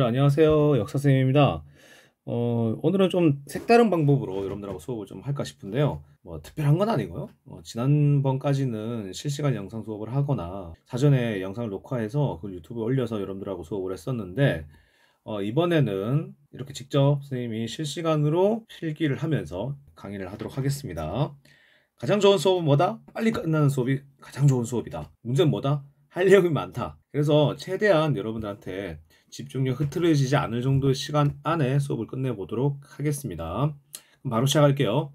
안녕하세요. 역사쌤입니다. 오늘은 좀 색다른 방법으로 여러분들하고 수업을 좀 할까 싶은데요. 뭐 특별한 건 아니고요. 지난번까지는 실시간 영상 수업을 하거나 사전에 영상을 녹화해서 그걸 유튜브에 올려서 여러분들하고 수업을 했었는데, 이번에는 이렇게 직접 선생님이 실시간으로 필기를 하면서 강의를 하도록 하겠습니다. 가장 좋은 수업은 뭐다? 빨리 끝나는 수업이 가장 좋은 수업이다. 문제는 뭐다? 할 내용이 많다. 그래서 최대한 여러분들한테 집중력 흐트러지지 않을 정도의 시간 안에 수업을 끝내보도록 하겠습니다. 그럼 바로 시작할게요.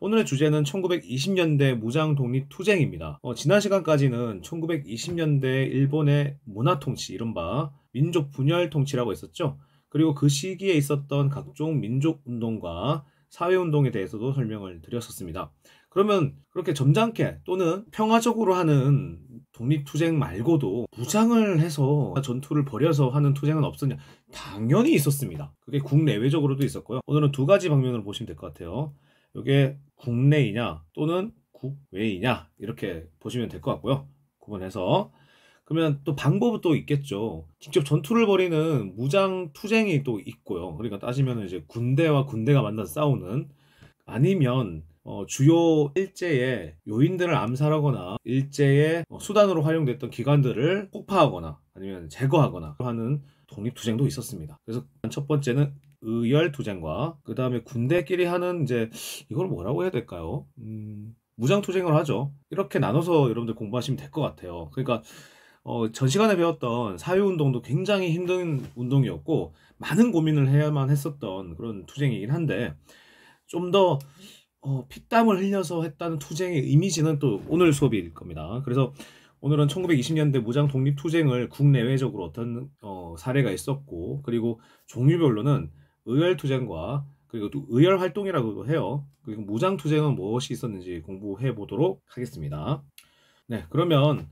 오늘의 주제는 1920년대 무장 독립 투쟁입니다. 지난 시간까지는 1920년대 일본의 문화 통치, 이른바 민족 분열 통치라고 했었죠. 그리고 그 시기에 있었던 각종 민족 운동과 사회 운동에 대해서도 설명을 드렸었습니다. 그러면 그렇게 점잖게 또는 평화적으로 하는 독립투쟁 말고도 무장을 해서 전투를 벌여서 하는 투쟁은 없었냐? 당연히 있었습니다. 그게 국내외적으로도 있었고요. 오늘은 두 가지 방면으로 보시면 될 것 같아요. 이게 국내이냐 또는 국외이냐 이렇게 보시면 될 것 같고요. 구분해서. 그러면 또 방법은 또 있겠죠. 직접 전투를 벌이는 무장 투쟁이 또 있고요. 그러니까 따지면 이제 군대와 군대가 만나서 싸우는, 아니면 주요 일제의 요인들을 암살하거나 일제의 수단으로 활용됐던 기관들을 폭파하거나 아니면 제거하거나 하는 독립투쟁도 있었습니다. 그래서 첫 번째는 의열투쟁과 그 다음에 군대끼리 하는, 이제 이걸 뭐라고 해야 될까요? 무장투쟁을 하죠. 이렇게 나눠서 여러분들 공부하시면 될 것 같아요. 그러니까 전 시간에 배웠던 사회운동도 굉장히 힘든 운동이었고 많은 고민을 해야만 했었던 그런 투쟁이긴 한데, 좀 더 피땀을 흘려서 했다는 투쟁의 이미지는 또 오늘 수업일 겁니다. 그래서 오늘은 1920년대 무장 독립 투쟁을 국내외적으로 어떤 사례가 있었고, 그리고 종류별로는 의열 투쟁과 그리고 또 의열 활동이라고도 해요. 그리고 무장 투쟁은 무엇이 있었는지 공부해 보도록 하겠습니다. 네, 그러면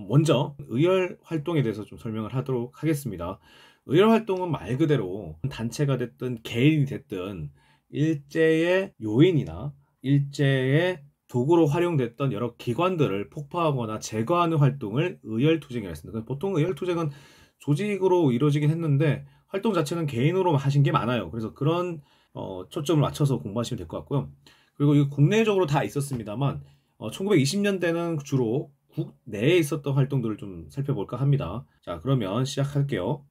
먼저 의열 활동에 대해서 좀 설명을 하도록 하겠습니다. 의열 활동은 말 그대로 단체가 됐든 개인이 됐든 일제의 요인이나 일제의 도구로 활용됐던 여러 기관들을 폭파하거나 제거하는 활동을 의열투쟁이라 했습니다. 보통 의열투쟁은 조직으로 이루어지긴 했는데 활동 자체는 개인으로 하신 게 많아요. 그래서 그런 초점을 맞춰서 공부하시면 될 것 같고요. 그리고 이거 국내적으로 다 있었습니다만 1920년대는 주로 국내에 있었던 활동들을 좀 살펴볼까 합니다. 자, 그러면 시작할게요.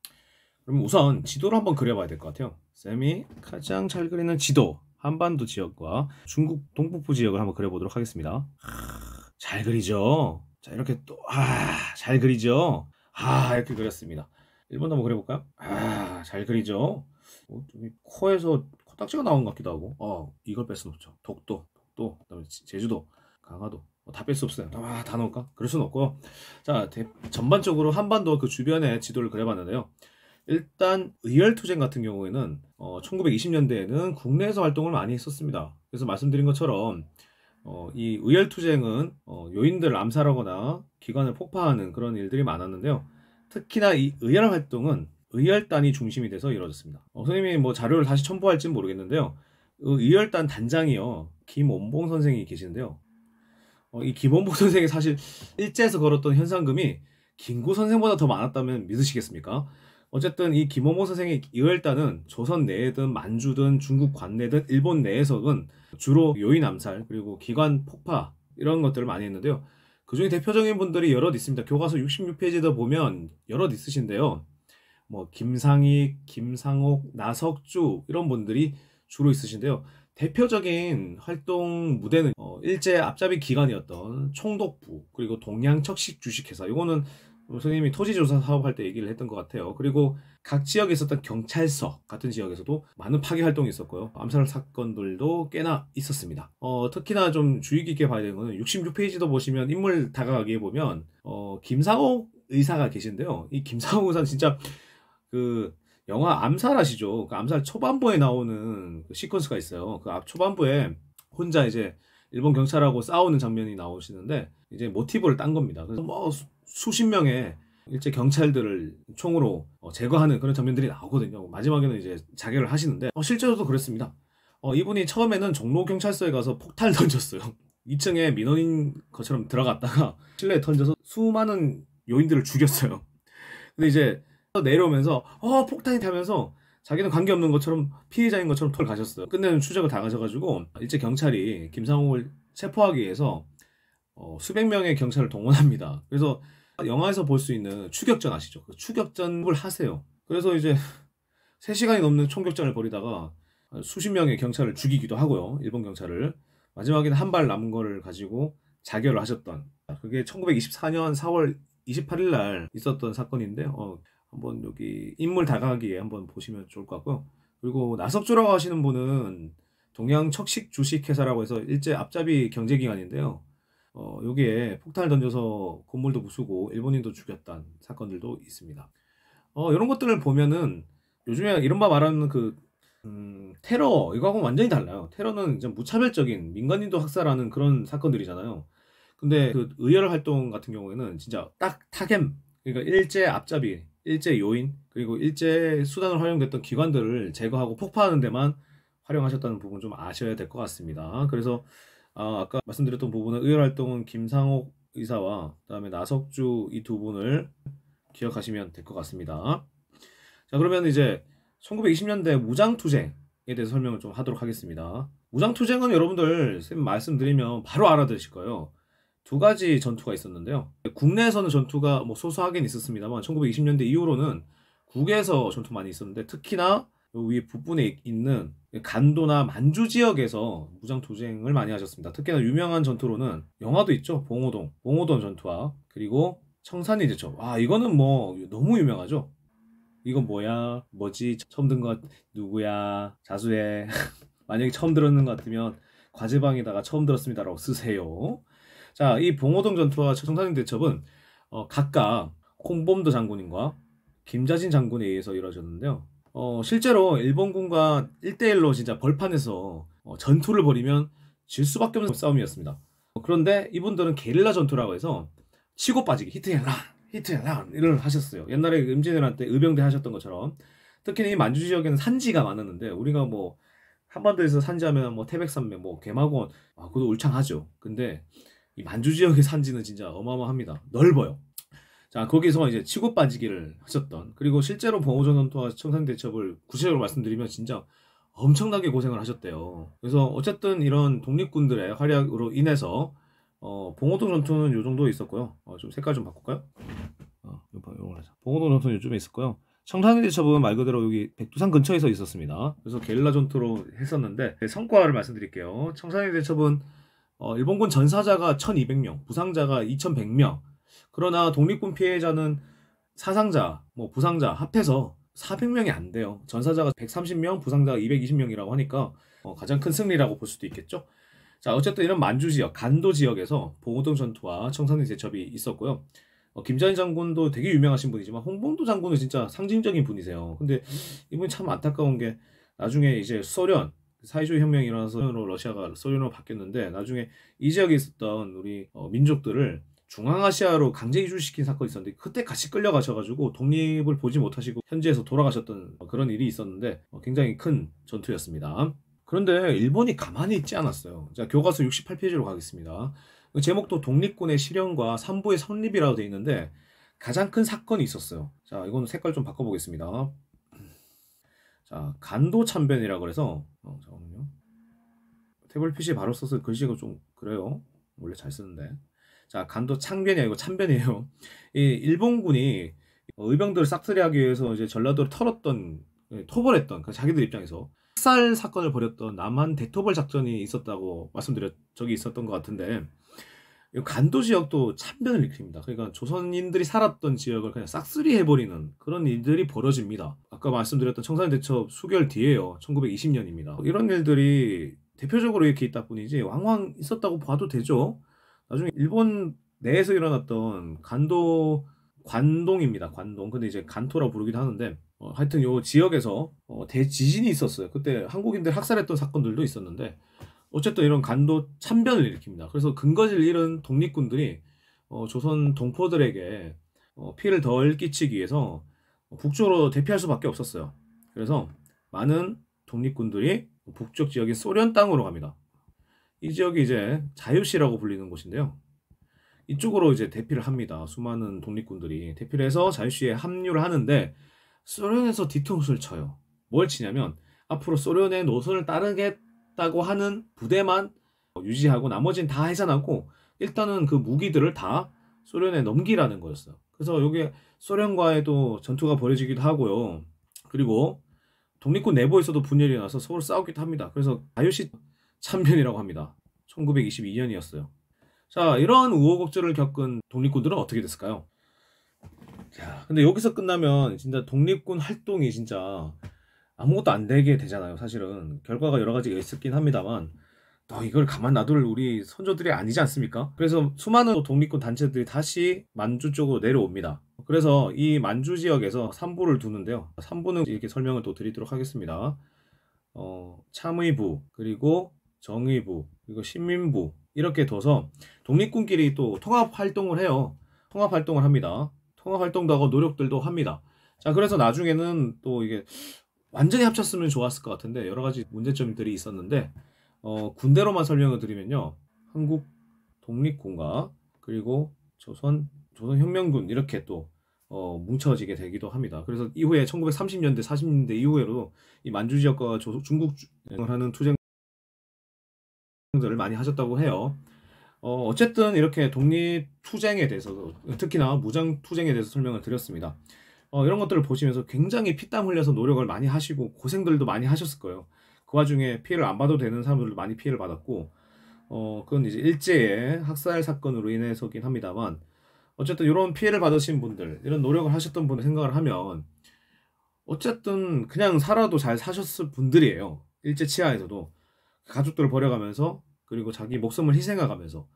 그럼 우선 지도를 한번 그려봐야 될 것 같아요. 쌤이 가장 잘 그리는 지도, 한반도 지역과 중국 동북부 지역을 한번 그려보도록 하겠습니다. 잘 그리죠? 자, 이렇게 또, 잘 그리죠? 이렇게 그렸습니다. 1번 한번 그려볼까요? 잘 그리죠? 좀 코에서 코딱지가 나온 것 같기도 하고, 이걸 뺐어놓죠. 독도, 그다음에 제주도, 강화도. 다 뺄 수 없어요. 다 넣을까? 그럴 수는 없고. 자, 전반적으로 한반도 그 주변에 지도를 그려봤는데요. 일단 의열투쟁 같은 경우에는 1920년대에는 국내에서 활동을 많이 했었습니다. 그래서 말씀드린 것처럼 이 의열투쟁은 요인들을 암살하거나 기관을 폭파하는 그런 일들이 많았는데요. 특히나 이 의열 활동은 의열단이 중심이 돼서 이루어졌습니다. 선생님이 뭐 자료를 다시 첨부할지는 모르겠는데요. 의열단 단장이요, 김원봉 선생이 계시는데요. 이 김원봉 선생이 사실 일제에서 걸었던 현상금이 김구 선생보다 더 많았다면 믿으시겠습니까? 어쨌든 이 김원봉 선생의 의열단은 조선 내에든 만주든 중국 관내든 일본 내에서는 주로 요인 암살 그리고 기관 폭파 이런 것들을 많이 했는데요. 그 중에 대표적인 분들이 여럿 있습니다. 교과서 66페이지도 보면 여럿 있으신데요. 뭐 김상익, 김상옥, 나석주 이런 분들이 주로 있으신데요. 대표적인 활동 무대는 일제 앞잡이 기관이었던 총독부, 그리고 동양척식 주식회사, 이거는 선생님이 토지조사 사업할 때 얘기를 했던 것 같아요. 그리고 각 지역에 있었던 경찰서 같은 지역에서도 많은 파괴 활동이 있었고요. 암살 사건들도 꽤나 있었습니다. 특히나 좀 주의 깊게 봐야 되는 거는 66페이지도 보시면 인물 다가가기에 보면 김상옥 의사가 계신데요. 이 김상옥 의사는 진짜 그 영화 암살 아시죠? 그 암살 초반부에 나오는 그 시퀀스가 있어요. 그 앞 초반부에 혼자 이제 일본 경찰하고 싸우는 장면이 나오시는데 이제 모티브를 딴 겁니다. 그래서 뭐 수십 명의 일제 경찰들을 총으로 제거하는 그런 장면들이 나오거든요. 마지막에는 이제 자결을 하시는데 실제로도 그랬습니다. 이분이 처음에는 종로 경찰서에 가서 폭탄을 던졌어요. 2층에 민원인 것처럼 들어갔다가 실내에 던져서 수많은 요인들을 죽였어요. 근데 이제 내려오면서 폭탄이 타면서 자기는 관계없는 것처럼 피해자인 것처럼 가셨어요. 끝내는 추적을 당하셔가지고 일제 경찰이 김상옥을 체포하기 위해서 수백 명의 경찰을 동원합니다. 그래서 영화에서 볼 수 있는 추격전 아시죠? 그 추격전을 하세요. 그래서 이제 3시간이 넘는 총격전을 벌이다가 수십 명의 경찰을 죽이기도 하고요. 일본 경찰을. 마지막에는 한 발 남은 거를 가지고 자결을 하셨던, 그게 1924년 4월 28일 날 있었던 사건인데요. 한번 여기 인물 다가가기에 한번 보시면 좋을 것 같고요. 그리고 나석주라고 하시는 분은 동양척식 주식회사라고 해서 일제 앞잡이 경제기관인데요. 여기에 폭탄을 던져서 건물도 부수고 일본인도 죽였던 사건들도 있습니다. 이런 것들을 보면은 요즘에 이른바 말하는 테러, 이거하고는 완전히 달라요. 테러는 이제 무차별적인 민간인도 학살하는 그런 사건들이잖아요. 근데 그 의열 활동 같은 경우에는 진짜 딱 타겟, 그러니까 일제 앞잡이, 일제 요인, 그리고 일제 수단을 활용됐던 기관들을 제거하고 폭파하는 데만 활용하셨다는 부분 좀 아셔야 될 것 같습니다. 그래서 아까 말씀드렸던 부분은 의열 활동은 김상옥 의사와 그다음에 나석주 이 두 분을 기억하시면 될 것 같습니다. 자, 그러면 이제 1920년대 무장투쟁에 대해서 설명을 좀 하도록 하겠습니다. 무장투쟁은 여러분들 말씀드리면 바로 알아들으실 거예요. 두 가지 전투가 있었는데요. 국내에서는 전투가 뭐 소소하긴 있었습니다만 1920년대 이후로는 국외에서 전투 많이 있었는데, 특히나 요 위에 북부에 있는 간도나 만주 지역에서 무장투쟁을 많이 하셨습니다. 특히나 유명한 전투로는 영화도 있죠. 봉오동 전투와 그리고 청산리 대첩. 이거는 뭐 너무 유명하죠. 이건 뭐야? 뭐지? 처음 든 것 누구야? 자수해. 만약에 처음 들었는 것 같으면 과제방에다가 처음 들었습니다라고 쓰세요. 자, 이 봉오동 전투와 청산리 대첩은 각각 홍범도 장군님과 김자진 장군에 의해서 이루어졌는데요. 실제로 일본군과 1대1로 진짜 벌판에서 전투를 벌이면 질 수밖에 없는 싸움이었습니다. 그런데 이분들은 게릴라 전투라고 해서 치고 빠지기, 히트앤런 이걸 하셨어요. 옛날에 임진왜란 때 의병대 하셨던 것처럼. 특히 이 만주 지역에는 산지가 많았는데, 우리가 뭐 한반도에서 산지하면 뭐 태백산맥, 뭐 개마고원, 그것도 울창하죠. 근데 이 만주 지역의 산지는 진짜 어마어마합니다. 넓어요. 자, 거기서 이제 치고 빠지기를 하셨던, 그리고 실제로 봉오동 전투와 청산리 대첩을 구체적으로 말씀드리면 진짜 엄청나게 고생을 하셨대요. 그래서 어쨌든 이런 독립군들의 활약으로 인해서 봉오동 전투는 요 정도 있었고요. 좀 색깔 좀 바꿀까요? 봉오동 전투는 요즘에 있었고요. 청산리 대첩은 말 그대로 여기 백두산 근처에서 있었습니다. 그래서 게릴라 전투로 했었는데, 성과를 말씀드릴게요. 청산리 대첩은 일본군 전사자가 1200명, 부상자가 2100명. 그러나 독립군 피해자는 사상자, 뭐 부상자 합해서 400명이 안 돼요. 전사자가 130명, 부상자가 220명이라고 하니까 가장 큰 승리라고 볼 수도 있겠죠. 자, 어쨌든 이런 만주 지역, 간도 지역에서 봉오동 전투와 청산리 대첩이 있었고요. 김자진 장군도 되게 유명하신 분이지만 홍범도 장군은 진짜 상징적인 분이세요. 근데 이분이 참 안타까운 게, 나중에 이제 소련, 사회주의 혁명이 일어나서 러시아가 소련으로 바뀌었는데, 나중에 이 지역에 있었던 우리 민족들을 중앙아시아로 강제 이주시킨 사건이 있었는데, 그때 같이 끌려가셔가지고 독립을 보지 못하시고 현지에서 돌아가셨던 그런 일이 있었는데, 굉장히 큰 전투였습니다. 그런데 일본이 가만히 있지 않았어요. 자, 교과서 68페이지로 가겠습니다. 제목도 독립군의 실현과 삼부의 성립이라고 되어 있는데, 가장 큰 사건이 있었어요. 자, 이거는 색깔 좀 바꿔보겠습니다. 자, 간도 참변이라고 해서 잠깐만요. 태블릿 PC 바로 써서 글씨가 좀 그래요. 원래 잘 쓰는데. 자, 간도 창변이 아니고 참변이에요. 이 일본군이 의병들을 싹쓸이하기 위해서 이제 전라도를 토벌했던 자기들 입장에서 학살 사건을 벌였던 남한 대토벌 작전이 있었다고 말씀드렸 적이 있었던 것 같은데, 이 간도 지역도 참변을 일으킵니다. 그러니까 조선인들이 살았던 지역을 그냥 싹쓸이 해버리는 그런 일들이 벌어집니다. 아까 말씀드렸던 청산리 대첩 수개월 뒤에요. 1920년입니다. 이런 일들이 대표적으로 이렇게 있다 뿐이지 왕왕 있었다고 봐도 되죠. 나중에 일본 내에서 일어났던 관동입니다. 관동. 근데 이제 간토라고 부르기도 하는데, 하여튼 요 지역에서 대지진이 있었어요. 그때 한국인들 학살했던 사건들도 있었는데, 어쨌든 이런 간도 참변을 일으킵니다. 그래서 근거지를 잃은 독립군들이 조선 동포들에게 피해를 덜 끼치기 위해서 북쪽으로 대피할 수밖에 없었어요. 그래서 많은 독립군들이 북쪽 지역인 소련 땅으로 갑니다. 이 지역이 이제 자유시라고 불리는 곳인데요. 이쪽으로 이제 대피를 합니다. 수많은 독립군들이 대피를 해서 자유시위에 합류를 하는데 소련에서 뒤통수를 쳐요. 뭘 치냐면 앞으로 소련의 노선을 따르겠다고 하는 부대만 유지하고 나머지는 다 해산하고 일단은 그 무기들을 다 소련에 넘기라는 거였어요. 그래서 이게 소련과에도 전투가 벌어지기도 하고요. 그리고 독립군 내부에서도 분열이 나서 서로 싸우기도 합니다. 그래서 자유시 참변이라고 합니다. 1922년이었어요. 자, 이런 우호곡절을 겪은 독립군들은 어떻게 됐을까요? 자, 근데 여기서 끝나면 진짜 독립군 활동이 진짜 아무것도 안 되게 되잖아요. 사실은 결과가 여러 가지가 있었긴 합니다만 또 이걸 가만 놔둘 우리 선조들이 아니지 않습니까? 그래서 수많은 독립군 단체들이 다시 만주 쪽으로 내려옵니다. 그래서 이 만주 지역에서 3부를 두는데요. 3부는 이렇게 설명을 또 드리도록 하겠습니다. 참의부, 그리고 정의부, 그리고 신민부 이렇게 둬서 독립군끼리 또 통합 활동을 해요. 통합 활동을 합니다. 통합 활동도 하고 노력들도 합니다. 자, 그래서 나중에는 또 이게 완전히 합쳤으면 좋았을 것 같은데 여러 가지 문제점들이 있었는데 군대로만 설명을 드리면요. 한국 독립군과 그리고 조선혁명군 이렇게 또 뭉쳐지게 되기도 합니다. 그래서 이후에 1930년대, 40년대 이후에도 이 만주 지역과 중국을 하는 투쟁들을 많이 하셨다고 해요. 어쨌든 이렇게 독립투쟁에 대해서 특히나 무장투쟁에 대해서 설명을 드렸습니다. 이런 것들을 보시면서 굉장히 피땀 흘려서 노력을 많이 하시고 고생들도 많이 하셨을 거예요. 그 와중에 피해를 안 봐도 되는 사람들도 많이 피해를 받았고 그건 이제 일제의 학살 사건으로 인해서긴 합니다만 어쨌든 이런 피해를 받으신 분들, 이런 노력을 하셨던 분을 생각을 하면 어쨌든 그냥 살아도 잘 사셨을 분들이에요. 일제 치하에서도 가족들을 버려가면서 그리고 자기 목숨을 희생해가면서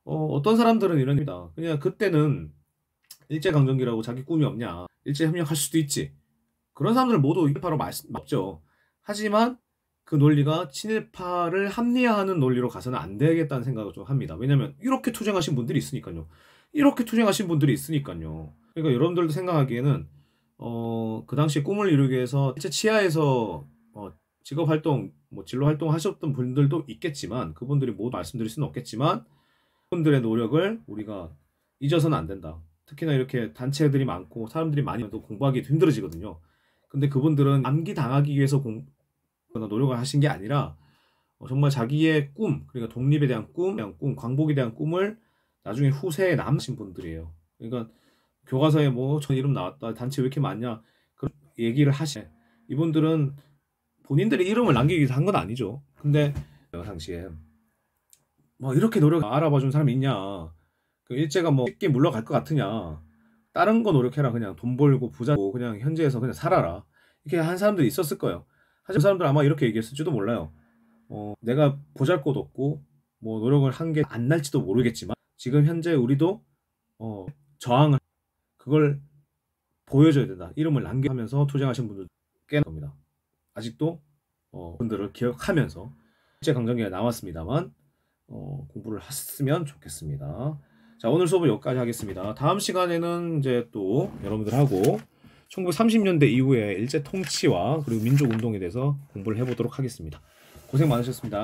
어떤 사람들은 이럽니다. 그냥 그때는 일제강점기라고 자기 꿈이 없냐, 일제 협력할 수도 있지, 그런 사람들 모두 일파로 없죠. 하지만 그 논리가 친일파를 합리화하는 논리로 가서는 안 되겠다는 생각을 좀 합니다. 왜냐면 이렇게 투쟁하신 분들이 있으니까요. 이렇게 투쟁하신 분들이 있으니까요. 그러니까 여러분들도 생각하기에는 그 당시 꿈을 이루기 위해서 일제 치하에서 직업활동, 진로활동 하셨던 분들도 있겠지만 그분들이 모두 말씀드릴 수는 없겠지만 그분들의 노력을 우리가 잊어서는 안 된다. 특히나 이렇게 단체들이 많고 사람들이 많이 또 공부하기도 힘들어지거든요. 근데 그분들은 남기 당하기 위해서 노력을 하신 게 아니라 정말 자기의 꿈, 그러니까 독립에 대한 꿈, 광복에 대한 꿈을 나중에 후세에 남으신 분들이에요. 그러니까 교과서에 저 이름 나왔다, 단체 왜 이렇게 많냐, 그런 얘기를 하시네. 이분들은 본인들의 이름을 남기기 위해서 한 건 아니죠. 근데 당시에 이렇게 노력 알아봐 준 사람이 있냐, 그 일제가 쉽게 물러갈 것 같으냐, 다른 거 노력해라, 그냥 돈 벌고 부자고 그냥 현지에서 그냥 살아라, 이렇게 한 사람들이 있었을 거예요. 하지만 그 사람들 아마 이렇게 얘기했을지도 몰라요. 내가 보잘것없고 노력을 한 게 안 날지도 모르겠지만 지금 현재 우리도 저항을, 그걸 보여줘야 된다. 이름을 남겨하면서 투쟁하신 분들 꽤나 겁니다. 아직도 분들을 기억하면서 일제강점기가 남았습니다만 공부를 했으면 좋겠습니다. 자, 오늘 수업은 여기까지 하겠습니다. 다음 시간에는 이제 또 여러분들하고 1930년대 이후에 일제 통치와 그리고 민족운동에 대해서 공부를 해보도록 하겠습니다. 고생 많으셨습니다.